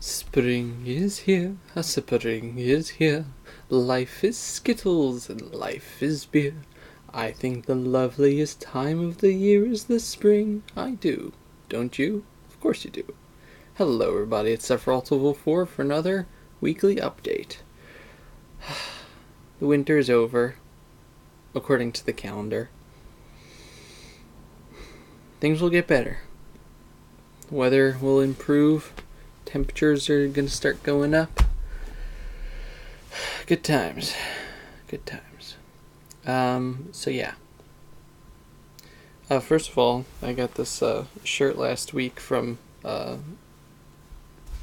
Spring is here, a spring is here. Life is skittles and life is beer. I think the loveliest time of the year is the spring. I do. Don't you? Of course you do. Hello everybody, it's Sephiroth4 for another weekly update. The winter is over, according to the calendar. Things will get better. Weather will improve. Temperatures are going to start going up. Good times. Good times. So yeah. First of all, I got this shirt last week from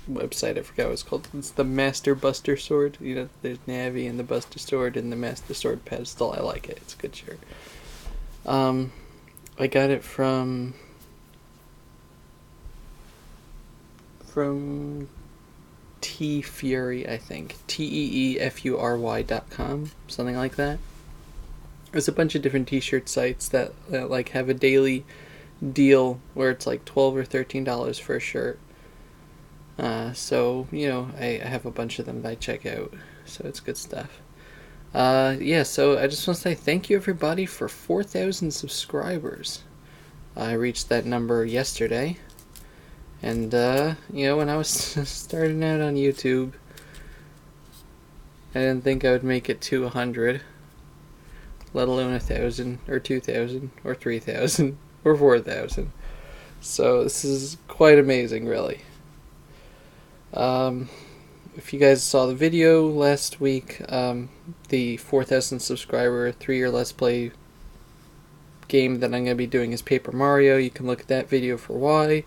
website, I forgot what it's called. It's the Master Buster Sword. You know, there's Navi and the Buster Sword and the Master Sword pedestal. I like it. It's a good shirt. I got it from T Fury, I think. TEEFURY.com, something like that. There's a bunch of different t-shirt sites that like have a daily deal where it's like $12 or $13 for a shirt. So, you know, I have a bunch of them that I check out, so it's good stuff. Yeah, so I just want to say thank you everybody for 4,000 subscribers. I reached that number yesterday. And, you know, when I was starting out on YouTube, I didn't think I would make it to 100, let alone 1,000, or 2,000, or 3,000, or 4,000. So this is quite amazing, really. If you guys saw the video last week, the 4,000 subscriber 3-year Let's Play game that I'm going to be doing is Paper Mario. You can look at that video for why.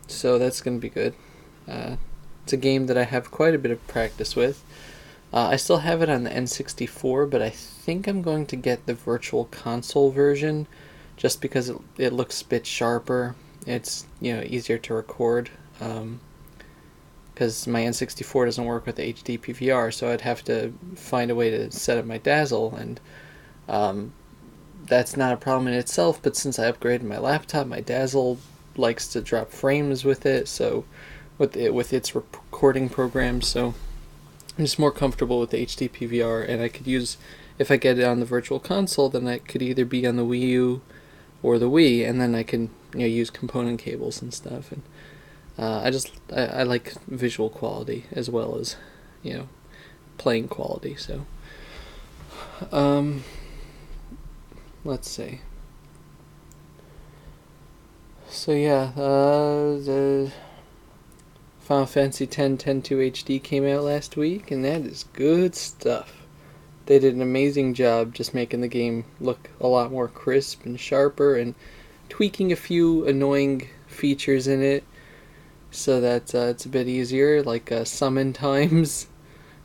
So that's going to be good. It's a game that I have quite a bit of practice with. I still have it on the N64, but I think I'm going to get the Virtual Console version just because it looks a bit sharper. It's, you know, easier to record. Because my N64 doesn't work with HD PVR, so I'd have to find a way to set up my Dazzle, and that's not a problem in itself, but since I upgraded my laptop, my Dazzle likes to drop frames with it, so with its recording program, so I'm just more comfortable with the HD PVR, and I could use, if I get it on the Virtual Console, then it could either be on the Wii U or the Wii, and then I can, you know, use component cables and stuff, and I like visual quality as well as, you know, playing quality, so let's see. So yeah, the Final Fantasy X 10.2 HD came out last week, and that is good stuff. They did an amazing job just making the game look a lot more crisp and sharper, and tweaking a few annoying features in it so that it's a bit easier, like summon times.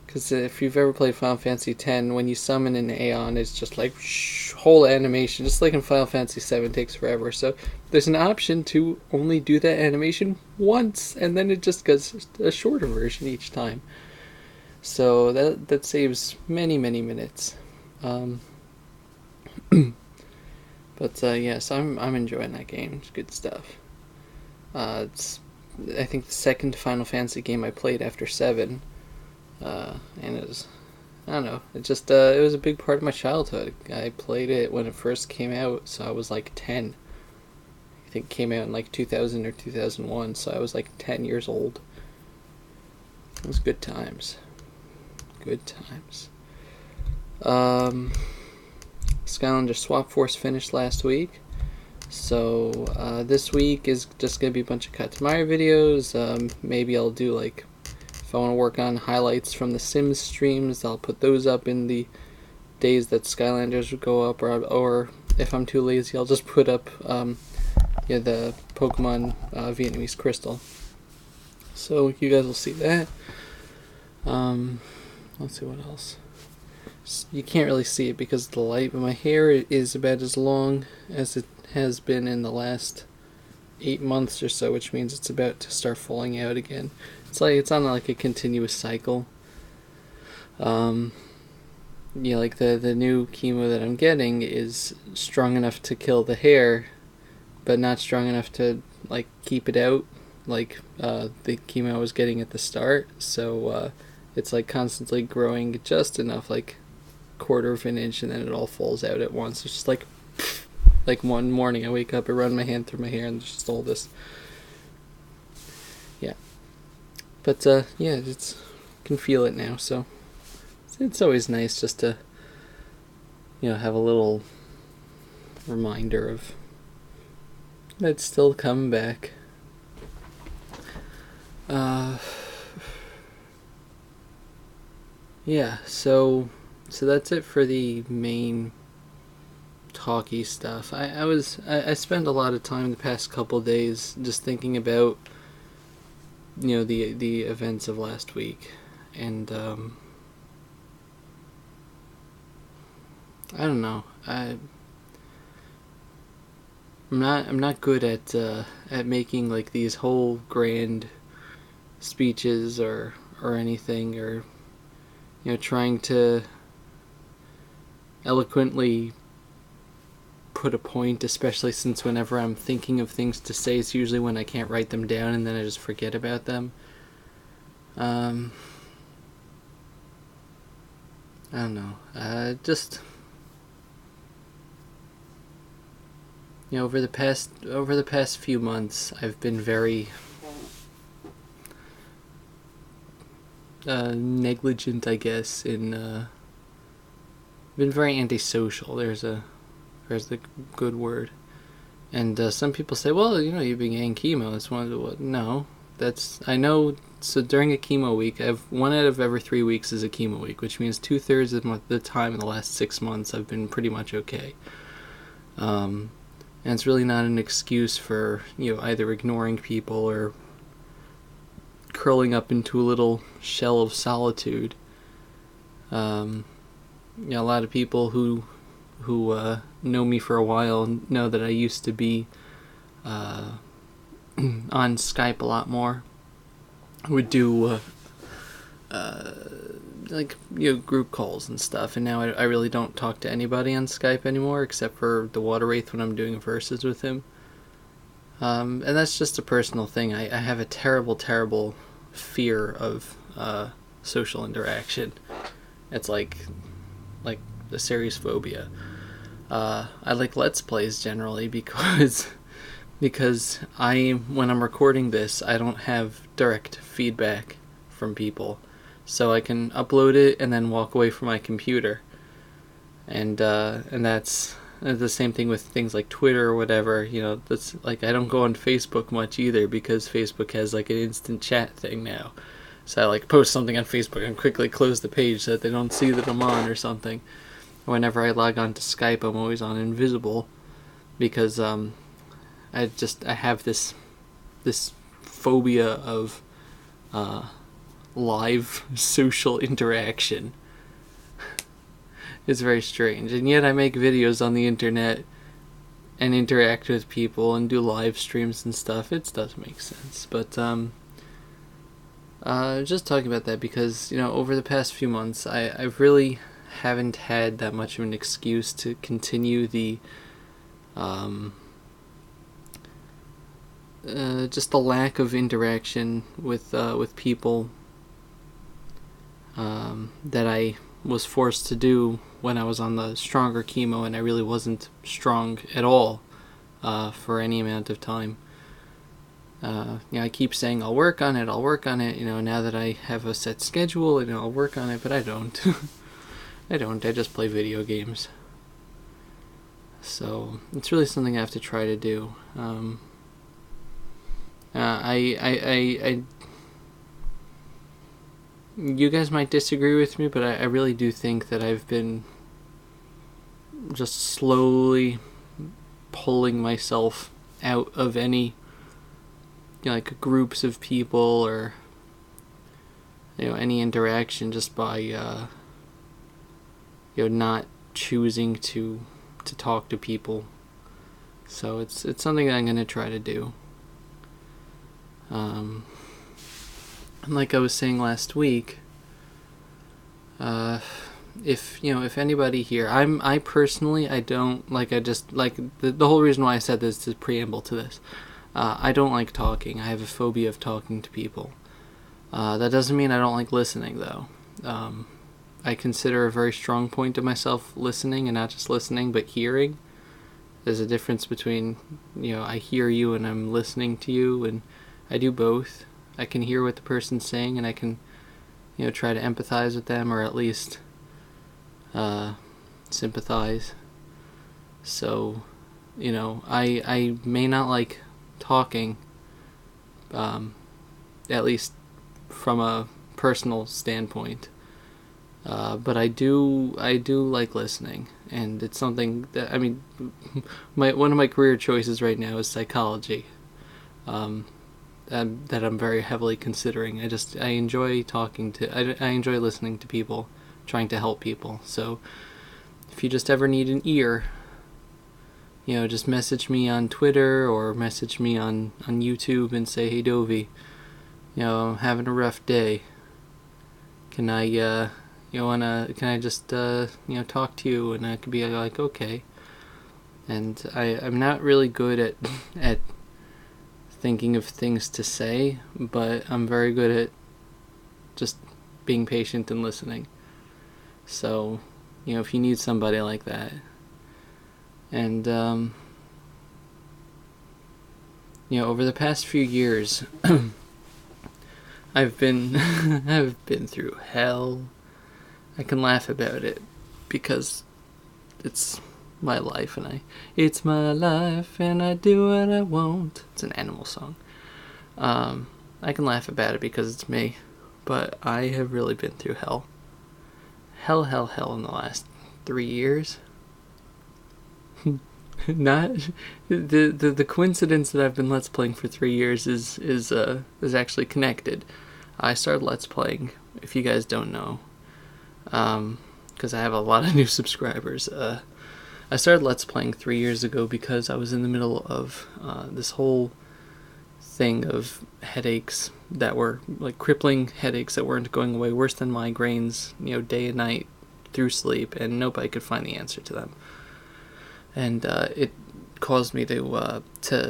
Because if you've ever played Final Fantasy X, when you summon an Aeon, it's just like whole animation, just like in Final Fantasy VII, takes forever. So there's an option to only do that animation once, and then it just gets a shorter version each time. So that saves many minutes. But yes, I'm enjoying that game. It's good stuff. It's, I think, the second Final Fantasy game I played after 7. And it was, I don't know, it just, it was a big part of my childhood. I played it when it first came out, so I was like 10. I think it came out in like 2000 or 2001, so I was like 10 years old. It was good times. Good times. Skylander Swap Force finished last week. So, this week is just going to be a bunch of Katamari videos. Maybe I'll do, like, if I want to work on highlights from the Sims streams, I'll put those up in the days that Skylanders would go up, or if I'm too lazy, I'll just put up yeah, the Pokemon Vietnamese Crystal. So you guys will see that. Let's see what else. You can't really see it because of the light, but my hair is about as long as it has been in the last 8 months or so, which means it's about to start falling out again. It's like it's on like a continuous cycle. Yeah, like the new chemo that I'm getting is strong enough to kill the hair, but not strong enough to like keep it out. like the chemo I was getting at the start, so it's like constantly growing just enough, like quarter of an inch, and then it all falls out at once. It's just like one morning I wake up, I run my hand through my hair, and there's just all this. Yeah, but yeah, it's can feel it now, so it's always nice just to have a little reminder of it's still coming back. Yeah, so that's it for the main talky stuff. I spent a lot of time the past couple days just thinking about the events of last week, and I don't know. I'm not good at making like these whole grand speeches or anything, or trying to eloquently put a point, especially since whenever I'm thinking of things to say, it's usually when I can't write them down and then I just forget about them. I don't know. Just over the past few months, I've been very negligent, I guess, in been very antisocial. There's the good word. And some people say, well, you've been getting chemo. That's one of the no. I know. So during a chemo week, I have 1 out of every 3 weeks is a chemo week, which means 2/3 of the time in the last 6 months I've been pretty much okay. And it's really not an excuse for either ignoring people or curling up into a little shell of solitude. A lot of people who know me for a while know that I used to be on Skype a lot more. I would do group calls and stuff, and now I really don't talk to anybody on Skype anymore except for the Water Wraith when I'm doing verses with him. And that's just a personal thing. I have a terrible fear of social interaction. It's like a serious phobia. I like Let's Plays generally because when I'm recording this, I don't have direct feedback from people, so I can upload it and then walk away from my computer, and that's the same thing with things like Twitter or whatever. That's like I don't go on Facebook much either because Facebook has like an instant chat thing now, so I like post something on Facebook and quickly close the page so that they don't see that I'm on or something. Whenever I log on to Skype, I'm always on invisible because I have this phobia of live social interaction. It's very strange, and yet I make videos on the internet and interact with people and do live streams and stuff. It does make sense, but just talking about that because over the past few months, I've really haven't had that much of an excuse to continue the just the lack of interaction with people that I was forced to do when I was on the stronger chemo, and I really wasn't strong at all for any amount of time. I keep saying I'll work on it, now that I have a set schedule, I'll work on it, but I don't. I just play video games. So it's really something I have to try to do. You guys might disagree with me, but I really do think that I've been just slowly pulling myself out of any like groups of people or any interaction just by not choosing to talk to people. So it's something that I'm going to try to do. And like I was saying last week, if anybody here, I personally, I don't, like, I just, like, the whole reason why I said this is preamble to this. I don't like talking. I have a phobia of talking to people. That doesn't mean I don't like listening, though. I consider a very strong point of myself listening, and not just listening, but hearing. There's a difference between, I hear you and I'm listening to you, and I do both. I can hear what the person's saying, and I can, try to empathize with them, or at least sympathize. So, I may not like talking, at least from a personal standpoint. But I do like listening, and it's something that, one of my career choices right now is psychology. That I'm very heavily considering. I enjoy I enjoy listening to people, trying to help people. So if you just ever need an ear, just message me on Twitter or message me on YouTube and say, "Hey Dovey, I'm having a rough day. Can I can I just talk to you?" And I could be like, "Okay." And I'm not really good at thinking of things to say, but I'm very good at just being patient and listening. So, if you need somebody like that. And over the past few years, I've been through hell. I can laugh about it because it's my life, and it's my life and I do what I want. It's an Animal song. I can laugh about it because it's me, but I have really been through hell in the last 3 years. Not the coincidence that I've been Let's Playing for 3 years is actually connected. I started Let's Playing, if you guys don't know, because I have a lot of new subscribers. I started Let's Playing 3 years ago because I was in the middle of this whole thing of headaches that were like crippling headaches that weren't going away, worse than migraines, day and night through sleep, and nobody could find the answer to them. And it caused me to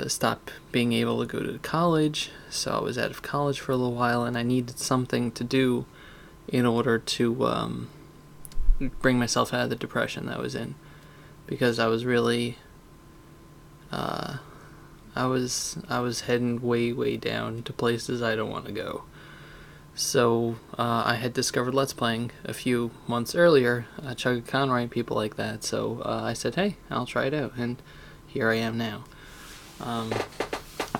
stop being able to go to college, so I was out of college for a little while, and I needed something to do in order to bring myself out of the depression that I was in, because I was really I was heading way down to places I don't want to go. So I had discovered Let's Playing a few months earlier, Chugga Conroy and people like that. So I said, hey, I'll try it out, and here I am now.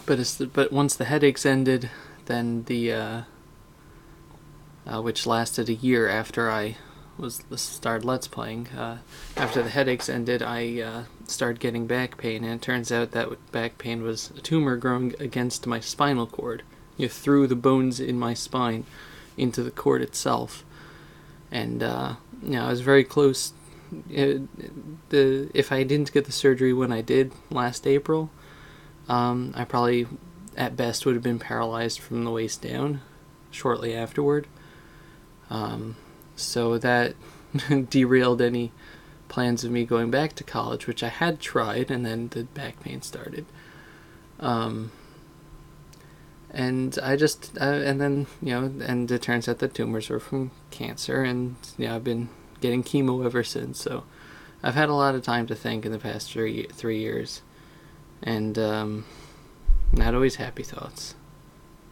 But once the headaches ended, then which lasted a year after I started Let's Playing. After the headaches ended, I started getting back pain, and it turns out that back pain was a tumor growing against my spinal cord. Through the bones in my spine into the cord itself. And I was very close. If I didn't get the surgery when I did last April, I probably at best would have been paralyzed from the waist down shortly afterward. So that derailed any plans of me going back to college, which I had tried, and then the back pain started. And I just, and then, and it turns out that tumors were from cancer, and, I've been getting chemo ever since, so I've had a lot of time to think in the past 3 years, and, not always happy thoughts.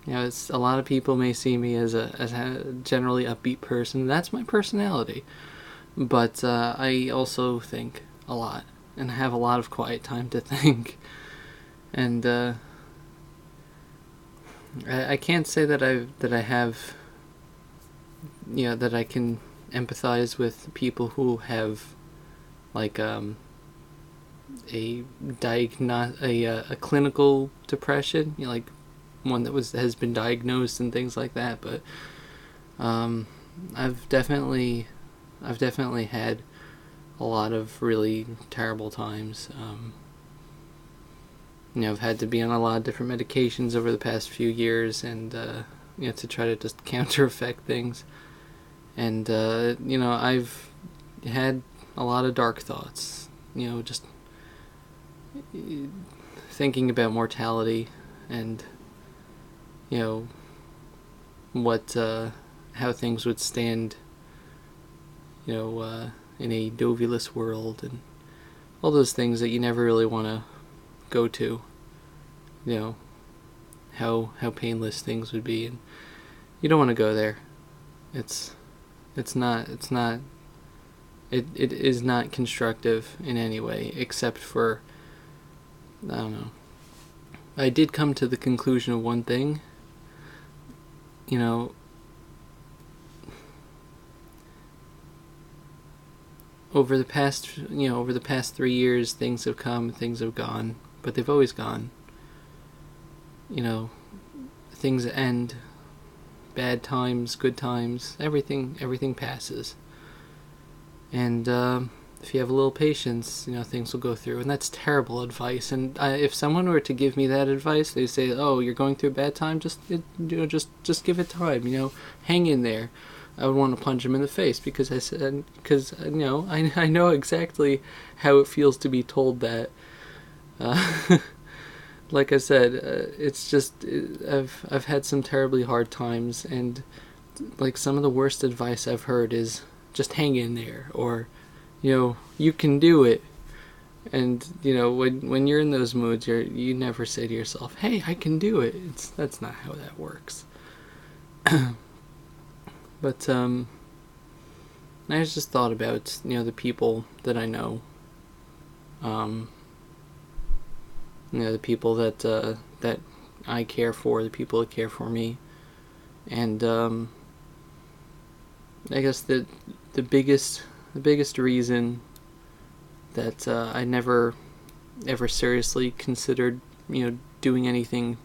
It's, a lot of people may see me as a generally upbeat person. That's my personality, but, I also think a lot, and have a lot of quiet time to think, and, I can't say that I have, that I can empathize with people who have, like, a clinical depression, like one that has been diagnosed and things like that. But I've definitely had a lot of really terrible times. I've had to be on a lot of different medications over the past few years, and to try to just counter-effect things. And I've had a lot of dark thoughts. Just thinking about mortality and you know what how things would stand, in a Dovey-less world, and all those things that you never really want to go to. How painless things would be, and you don't want to go there. It is not constructive in any way, except for, I don't know. I did come to the conclusion of one thing. Over the past 3 years, things have come, things have gone, but they've always gone. Things end, bad times, good times, everything passes. And if you have a little patience, things will go through. And that's terrible advice. And if someone were to give me that advice, they'd say, "Oh, you're going through a bad time. Just give it time. Hang in there." I would want to punch him in the face because I know exactly how it feels to be told that. Like I said, it's just I've had some terribly hard times, and like some of the worst advice I've heard is just hang in there, or you can do it. And when you're in those moods, you never say to yourself, "Hey, I can do it." That's not how that works. But I just thought about the people that I know, the people that I care for, the people that care for me, and I guess the biggest reason that I never ever seriously considered doing anything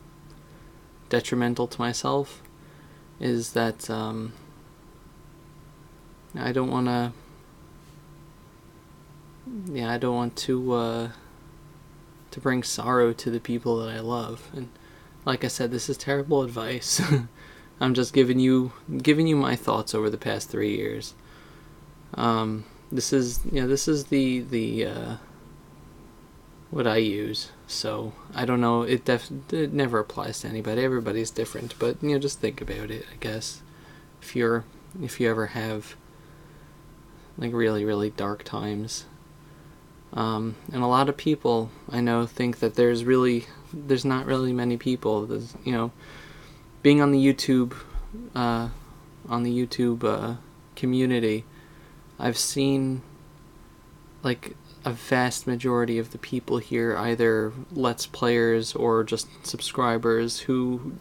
detrimental to myself is that I don't want to bring sorrow to the people that I love. And like I said, this is terrible advice. I'm just giving you my thoughts over the past 3 years. This is the what I use. So I don't know. It never applies to anybody. Everybody's different. But just think about it. I guess if you ever have like really, really dark times. And a lot of people I know think that there's not really many people. Being on the YouTube community, I've seen like a vast majority of the people here either Let's Players or just subscribers who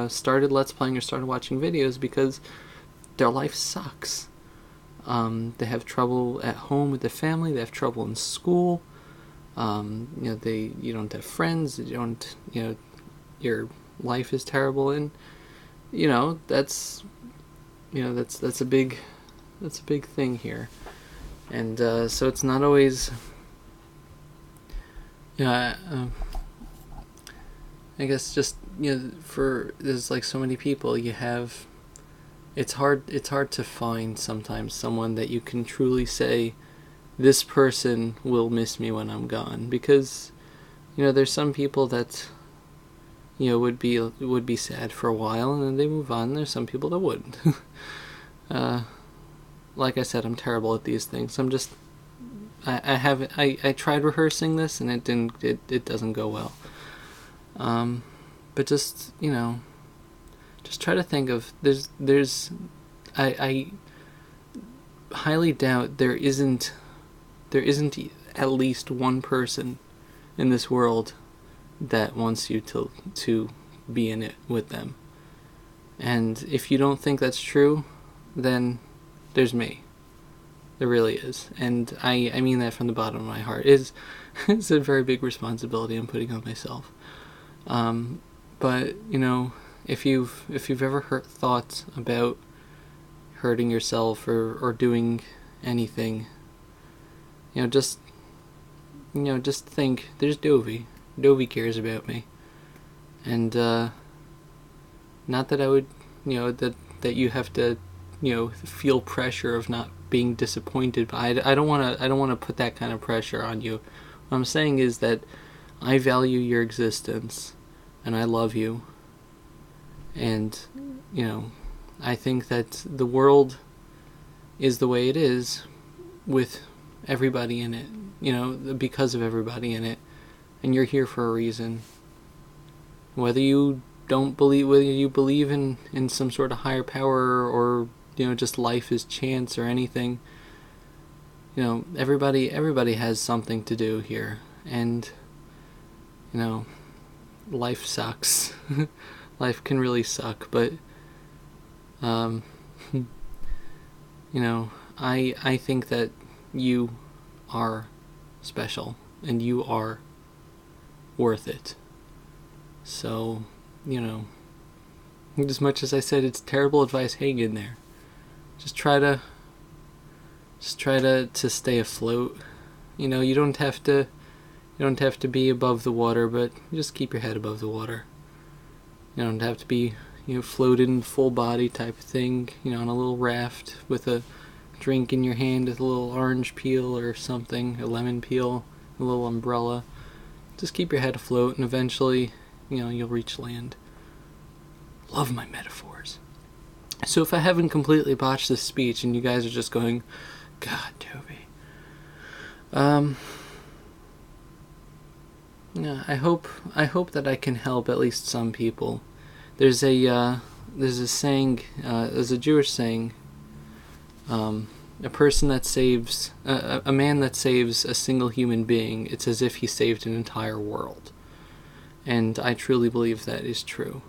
started Let's Playing or started watching videos because their life sucks. They have trouble at home with their family. They have trouble in school. You don't have friends. Your life is terrible, and that's a big thing here. And so it's not always. I guess just for there's like so many people you have. It's hard to find sometimes someone that you can truly say, this person will miss me when I'm gone, because there's some people that would be sad for a while and then they move on. There's some people that wouldn't. Like I said, I'm terrible at these things. I tried rehearsing this and it doesn't go well. But just try to think of I highly doubt there isn't at least one person in this world that wants you to be in it with them. And if you don't think that's true, then there's me. There really is. And I mean that from the bottom of my heart. It's a very big responsibility I'm putting on myself. But if you've ever thought about hurting yourself or doing anything, just think, there's Dovey. Dovey cares about me. And not that I would that you have to feel pressure of not being disappointed, but I don't want to put that kind of pressure on you. What I'm saying is that I value your existence and I love you. And, I think that the world is the way it is with everybody in it, because of everybody in it. And you're here for a reason. Whether you believe in some sort of higher power, or, just life is chance or anything, everybody has something to do here. And, life sucks. Life can really suck, but, I think that you are special, and you are worth it. So, as much as I said it's terrible advice, hang in there. Just try to stay afloat. You don't have to be above the water, but just keep your head above the water. You don't have to be, floated full body type of thing, on a little raft with a drink in your hand with a little orange peel or something, a lemon peel, a little umbrella. Just keep your head afloat, and eventually, you'll reach land. Love my metaphors. So if I haven't completely botched this speech and you guys are just going, God, Toby. Yeah, I hope that I can help at least some people. There's a saying, there's a Jewish saying, a person that saves, a man that saves a single human being, it's as if he saved an entire world. And I truly believe that is true.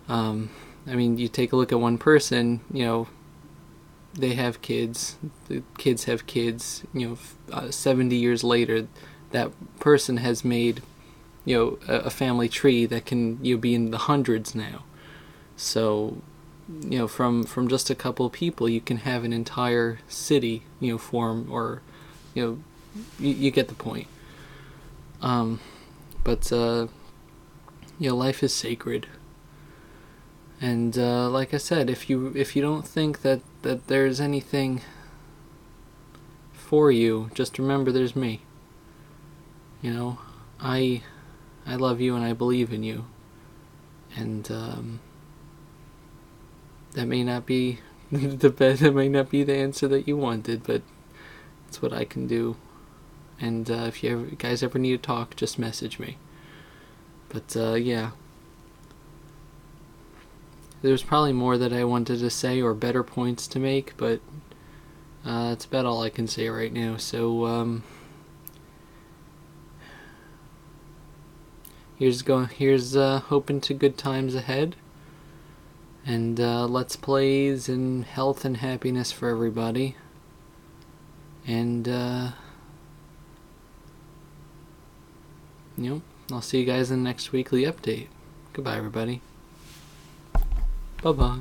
You take a look at one person, they have kids, the kids have kids, 70 years later, that person has made, a family tree that can, be in the hundreds now. So, from just a couple of people, you can have an entire city, form, or, you get the point. But life is sacred. And, like I said, if you don't think that there's anything for you, just remember there's me. I love you and I believe in you. And, that may not be that may not be the answer that you wanted, but it's what I can do. And, if you guys ever need to talk, just message me. But, yeah. There's probably more that I wanted to say, or better points to make, but that's about all I can say right now. So here's hoping to good times ahead, and let's plays and health and happiness for everybody. And I'll see you guys in the next weekly update. Goodbye, everybody. Bye-bye.